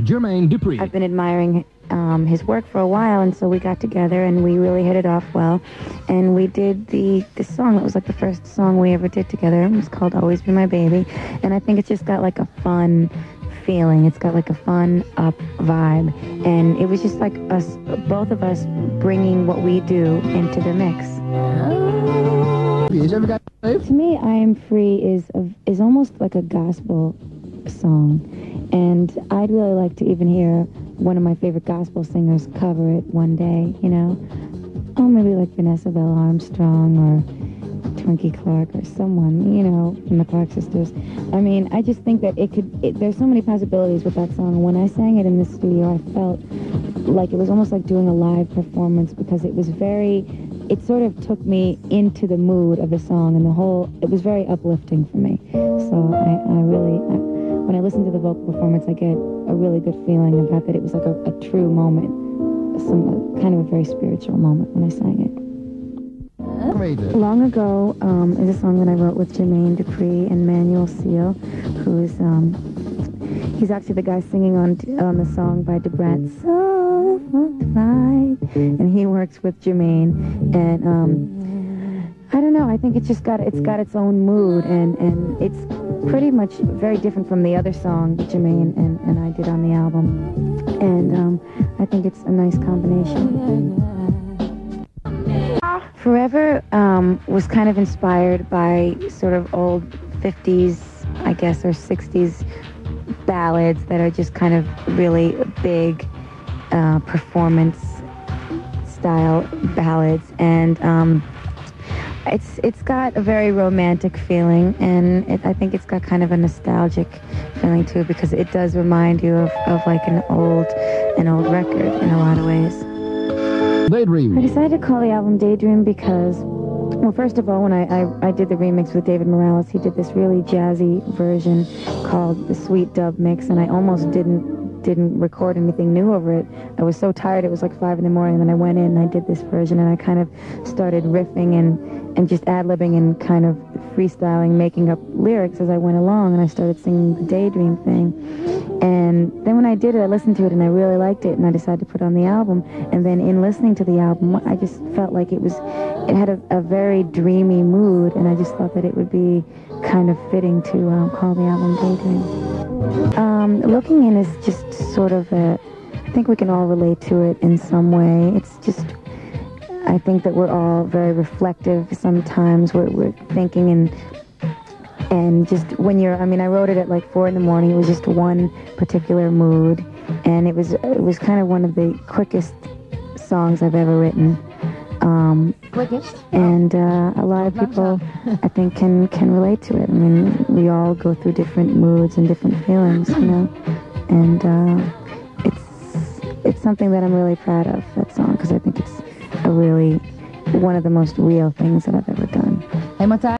Jermaine Dupree. I've been admiring his work for a while, and so we got together and we really hit it off well. And we did this song that was like the first song we ever did together. It was called Always Be My Baby. And I think it's just got like a fun feeling. It's got like a fun, up vibe. And it was just like us, both of us, bringing what we do into the mix. To me, I Am Free is almost like a gospel song, and I'd really like to even hear one of my favorite gospel singers cover it one day, you know? Oh, maybe like Vanessa Bell Armstrong or Twinkie Clark or someone, you know, from the Clark sisters. I mean, I just think that there's so many possibilities with that song. When I sang it in the studio, I felt like it was almost like doing a live performance, because it sort of took me into the mood of the song, and it was very uplifting for me. So when I listen to the vocal performance, I get a really good feeling about that. It was like a true moment, kind of a very spiritual moment when I sang it. Long Ago is a song that I wrote with Jermaine Dupree and Manuel Seal, who is he's actually the guy singing on the song by DeBrat, So Right, and he works with Jermaine, and I don't know, I think it's got its own mood, and it's pretty much very different from the other song that Jermaine and I did on the album, and I think it's a nice combination. Forever was kind of inspired by sort of old 50s, I guess, or 60s ballads that are just kind of really big performance style ballads, and it's got a very romantic feeling, and I think it's got kind of a nostalgic feeling too, because it does remind you of like an old record in a lot of ways. Daydream. I decided to call the album Daydream because, well, first of all, when I did the remix with David Morales, he did this really jazzy version called the Sweet Dub Mix, and I almost didn't record anything new over it. I was so tired, it was like 5 in the morning, and then I went in and I did this version, and I kind of started riffing and just ad-libbing and kind of freestyling, making up lyrics as I went along, and I started singing the Daydream thing. And then when I did it, I listened to it and I really liked it, and I decided to put it on the album. And then in listening to the album, I just felt like it had a very dreamy mood, and I just thought that it would be kind of fitting to call the album Daydream. Looking In is just sort of I think we can all relate to it in some way. It's just, I think that we're all very reflective sometimes. We're thinking and just when I wrote it at like 4 in the morning. It was just one particular mood, and it was kind of one of the quickest songs I've ever written. Quickest? And a lot of people, I think, can relate to it. I mean, we all go through different moods and different feelings, you know, and it's something that I'm really proud of, that song, because I think it's one of the most real things that I've ever done.